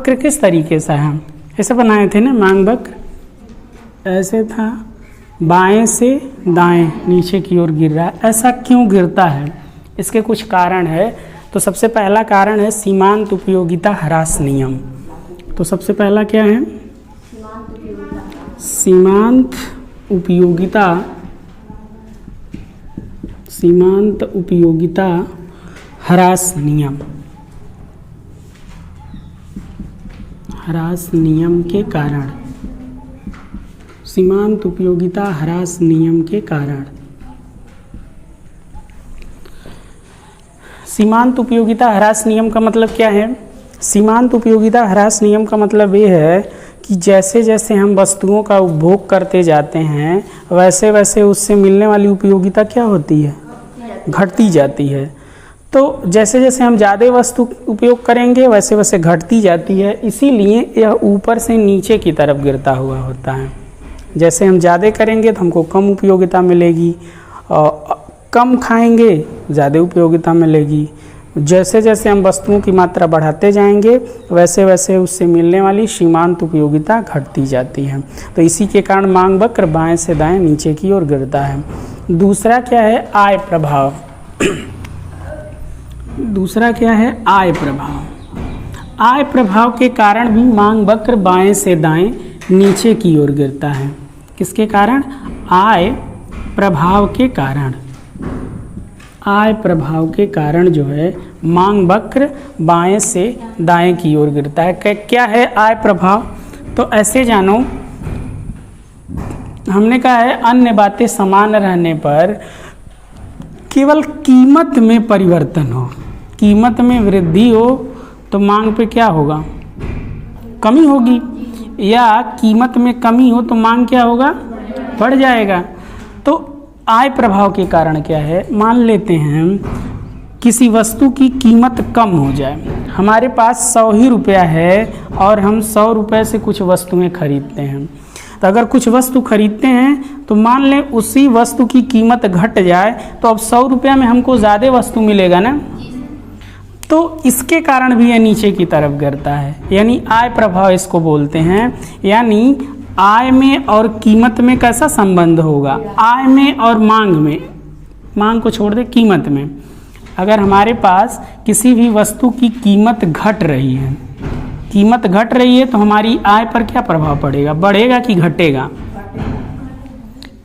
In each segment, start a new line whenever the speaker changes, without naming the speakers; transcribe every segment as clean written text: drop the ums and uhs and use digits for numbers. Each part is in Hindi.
वक्र किस तरीके से है, ऐसे बनाए थे ना मांग वक्र, ऐसे था, बाएं से दाएं नीचे की ओर गिर रहा है। ऐसा क्यों गिरता है, इसके कुछ कारण है। तो सबसे पहला कारण है सीमांत उपयोगिता ह्रास नियम। तो सबसे पहला क्या है, सीमांत उपयोगिता ह्रास नियम। ह्रास नियम के कारण, सीमांत उपयोगिता ह्रास नियम के कारण। सीमांत उपयोगिता ह्रास नियम का मतलब क्या है? सीमांत उपयोगिता ह्रास नियम का मतलब ये है कि जैसे जैसे हम वस्तुओं का उपभोग करते जाते हैं वैसे वैसे उससे मिलने वाली उपयोगिता क्या होती है, घटती जाती है। तो जैसे जैसे हम ज़्यादा वस्तु उपयोग करेंगे वैसे वैसे घटती जाती है, इसीलिए यह ऊपर से नीचे की तरफ गिरता हुआ होता है। जैसे हम ज़्यादा करेंगे तो हमको कम उपयोगिता मिलेगी, और कम खाएंगे ज़्यादा उपयोगिता मिलेगी। जैसे जैसे हम वस्तुओं की मात्रा बढ़ाते जाएंगे वैसे वैसे उससे मिलने वाली सीमांत उपयोगिता घटती जाती है। तो इसी के कारण मांग वक्र बाएं से दाएं नीचे की ओर गिरता है। दूसरा क्या है, आय प्रभाव। दूसरा क्या है, आय प्रभाव। आय प्रभाव के कारण भी मांग वक्र बाएं से दाएं नीचे की ओर गिरता है। किसके कारण? आय प्रभाव के कारण। आय प्रभाव के कारण जो है मांग वक्र बाएं से दाएं की ओर गिरता है। क्या है आय प्रभाव? तो ऐसे जानो, हमने कहा है अन्य बातें समान रहने पर केवल कीमत में परिवर्तन हो, कीमत में वृद्धि हो तो मांग पे क्या होगा, कमी होगी, या कीमत में कमी हो तो मांग क्या होगा, बढ़ जाएगा। तो आय प्रभाव के कारण क्या है, मान लेते हैं किसी वस्तु की कीमत कम हो जाए। हमारे पास 100 ही रुपया है और हम 100 रुपये से कुछ वस्तुएं खरीदते हैं। तो अगर कुछ वस्तु खरीदते हैं तो मान लें उसी वस्तु की कीमत घट जाए तो अब 100 रुपया में हमको ज़्यादा वस्तु मिलेगा ना, तो इसके कारण भी यह नीचे की तरफ गिरता है, यानी आय प्रभाव इसको बोलते हैं। यानी आय में और कीमत में कैसा संबंध होगा, आय में और मांग में, मांग को छोड़ दे, कीमत में। अगर हमारे पास किसी भी वस्तु की कीमत घट रही है, कीमत घट रही है तो हमारी आय पर क्या प्रभाव पड़ेगा, बढ़ेगा कि घटेगा?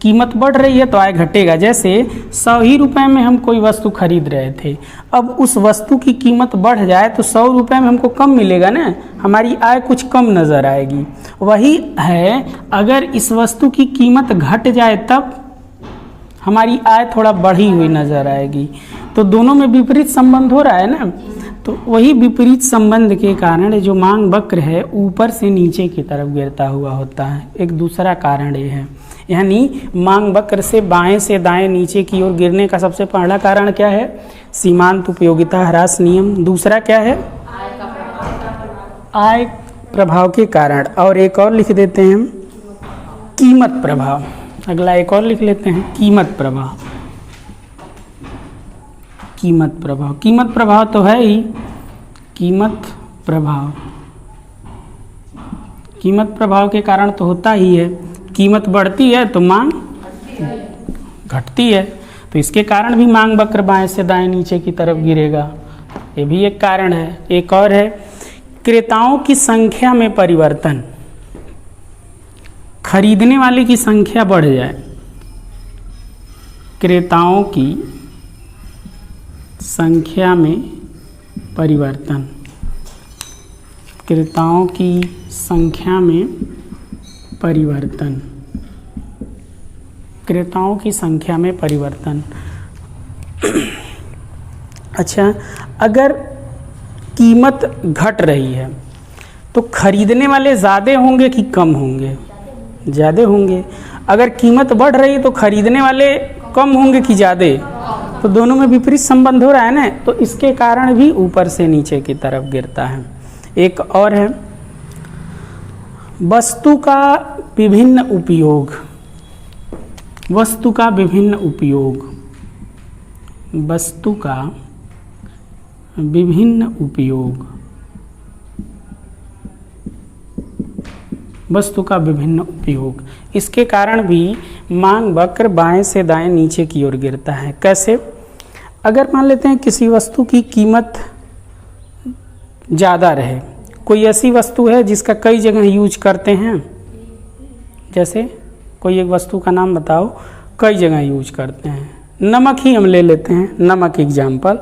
कीमत बढ़ रही है तो आय घटेगा। जैसे 100 ही रुपये में हम कोई वस्तु खरीद रहे थे, अब उस वस्तु की कीमत बढ़ जाए तो 100 रुपये में हमको कम मिलेगा ना, हमारी आय कुछ कम नज़र आएगी। वही है, अगर इस वस्तु की कीमत घट जाए तब हमारी आय थोड़ा बढ़ी हुई नज़र आएगी। तो दोनों में विपरीत संबंध हो रहा है ना। तो वही विपरीत संबंध के कारण जो मांग वक्र है ऊपर से नीचे की तरफ गिरता हुआ होता है। एक दूसरा कारण ये है, यानी मांग वक्र से बाएं से दाएं नीचे की ओर गिरने का सबसे पहला कारण क्या है, सीमांत उपयोगिता ह्रास नियम। दूसरा क्या है, आय प्रभाव के कारण। और एक और लिख देते हैं, कीमत प्रभाव। अगला एक और लिख लेते हैं, कीमत प्रभाव। कीमत प्रभाव, कीमत प्रभाव तो है ही, कीमत प्रभाव, कीमत प्रभाव के कारण तो होता ही है। कीमत बढ़ती है तो मांग घटती है, तो इसके कारण भी मांग वक्र बाएं से दाएं नीचे की तरफ गिरेगा। ये भी एक कारण है। एक और है, क्रेताओं की संख्या में परिवर्तन। खरीदने वाले की संख्या बढ़ जाए, क्रेताओं की संख्या में परिवर्तन, क्रेताओं की संख्या में परिवर्तन, क्रेताओं की संख्या में परिवर्तन। अच्छा, अगर कीमत घट रही है तो खरीदने वाले ज़्यादा होंगे कि कम होंगे? ज़्यादा होंगे। अगर कीमत बढ़ रही है तो खरीदने वाले कम होंगे कि ज़्यादा? तो दोनों में विपरीत संबंध हो रहा है ना, तो इसके कारण भी ऊपर से नीचे की तरफ गिरता है। एक और है, वस्तु का विभिन्न उपयोग। वस्तु का विभिन्न उपयोग, वस्तु का विभिन्न उपयोग, वस्तु का विभिन्न उपयोग। इसके कारण भी मांग वक्र बाएं से दाएं नीचे की ओर गिरता है। कैसे? अगर मान लेते हैं किसी वस्तु की कीमत ज़्यादा रहे, कोई ऐसी वस्तु है जिसका कई जगह यूज करते हैं, जैसे कोई एक वस्तु का नाम बताओ कई जगह यूज करते हैं। नमक ही हम ले लेते हैं, नमक एग्जाम्पल।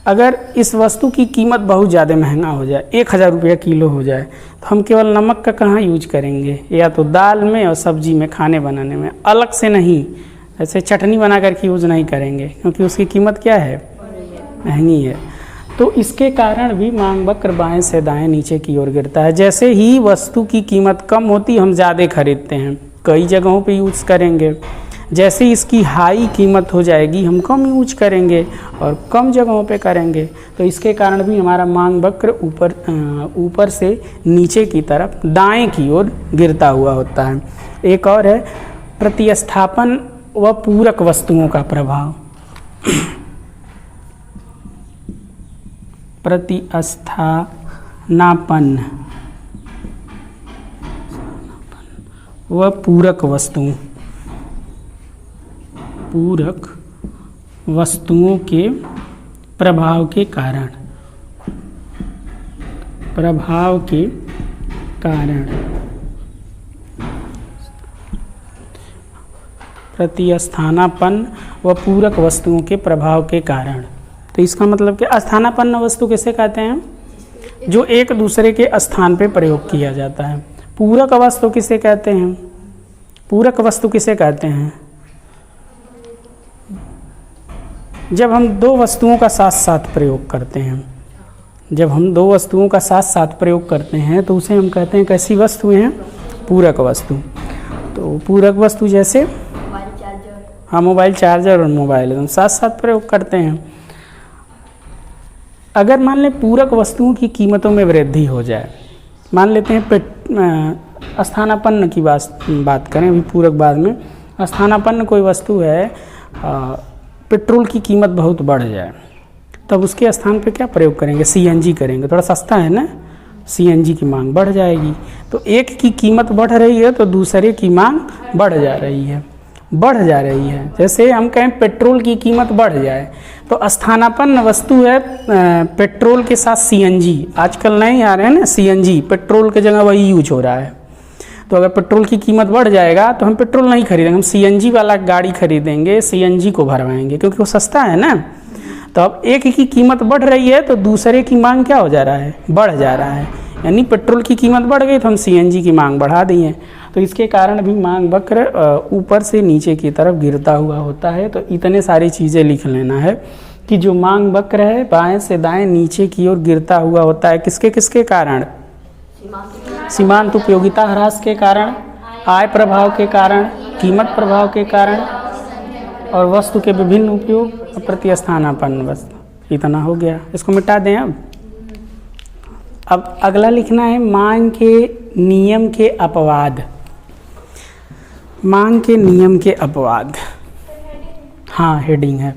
अगर इस वस्तु की कीमत बहुत ज़्यादा महंगा हो जाए, 1000 रुपया किलो हो जाए, तो हम केवल नमक का कहाँ यूज करेंगे? या तो दाल में और सब्जी में, खाने बनाने में, अलग से नहीं। ऐसे चटनी बना करके यूज नहीं करेंगे क्योंकि उसकी कीमत क्या है? महंगी है। तो इसके कारण भी मांग वक्र बाएं से दाएं नीचे की ओर गिरता है। जैसे ही वस्तु की कीमत कम होती, हम ज़्यादा खरीदते हैं, कई जगहों पे यूज करेंगे। जैसे इसकी हाई कीमत हो जाएगी, हम कम यूज करेंगे और कम जगहों पे करेंगे। तो इसके कारण भी हमारा मांग वक्र ऊपर से नीचे की तरफ दाएं की ओर गिरता हुआ होता है। एक और है प्रतिस्थापन व पूरक वस्तुओं का प्रभाव। प्रतिस्थापन व पूरक वस्तुओं के प्रभाव के कारण प्रतिस्थापन व पूरक वस्तुओं के प्रभाव के कारण। तो इसका मतलब कि स्थानापन्न वस्तु किसे कहते हैं? जो एक दूसरे के स्थान पे प्रयोग किया जाता है। पूरक वस्तु किसे कहते हैं? पूरक वस्तु किसे कहते हैं? जब हम दो वस्तुओं का साथ साथ प्रयोग करते हैं, जब हम दो वस्तुओं का साथ साथ प्रयोग करते हैं तो उसे हम कहते हैं कैसी वस्तुएं हैं? पूरक वस्तु। तो पूरक वस्तु जैसे हाँ, मोबाइल चार्जर और मोबाइल एकदम साथ साथ प्रयोग करते हैं। अगर मान लें पूरक वस्तुओं की कीमतों में वृद्धि हो जाए, मान लेते हैं स्थानापन्न की बात करें, अभी पूरक बाद में। स्थानापन्न कोई वस्तु है, पेट्रोल की कीमत बहुत बढ़ जाए, तब उसके स्थान पे क्या प्रयोग करेंगे? सीएनजी करेंगे। थोड़ा सस्ता है ना, सीएनजी की मांग बढ़ जाएगी। तो एक की कीमत बढ़ रही है तो दूसरे की मांग बढ़ जा रही है। जैसे हम कहें पेट्रोल की कीमत बढ़ जाए, तो स्थानापन्न वस्तु है पेट्रोल के साथ सीएनजी। आजकल नहीं आ रहे हैं ना सीएनजी, पेट्रोल के जगह वही यूज हो रहा है। तो अगर पेट्रोल की कीमत बढ़ जाएगा तो हम पेट्रोल नहीं खरीदेंगे, हम सीएनजी वाला गाड़ी खरीदेंगे, सीएनजी को भरवाएंगे क्योंकि वो सस्ता है ना। तो अब एक की कीमत बढ़ रही है तो दूसरे की मांग क्या हो जा रहा है? बढ़ जा रहा है। यानी पेट्रोल की कीमत बढ़ गई तो हम सीएनजी की मांग बढ़ा दिए। तो इसके कारण भी मांग वक्र ऊपर से नीचे की तरफ गिरता हुआ होता है। तो इतने सारी चीज़ें लिख लेना है कि जो मांग वक्र है बाएं से दाएं नीचे की ओर गिरता हुआ होता है। किसके किसके कारण? सीमांत उपयोगिता ह्रास के कारण, आय प्रभाव के कारण, कीमत प्रभाव के कारण और वस्तु के विभिन्न उपयोग, प्रतिस्थानापन्न वस्तु। इतना हो गया, इसको मिटा दें। अब अगला लिखना है मांग के नियम के अपवाद। मांग के नियम के अपवाद, हाँ हेडिंग है।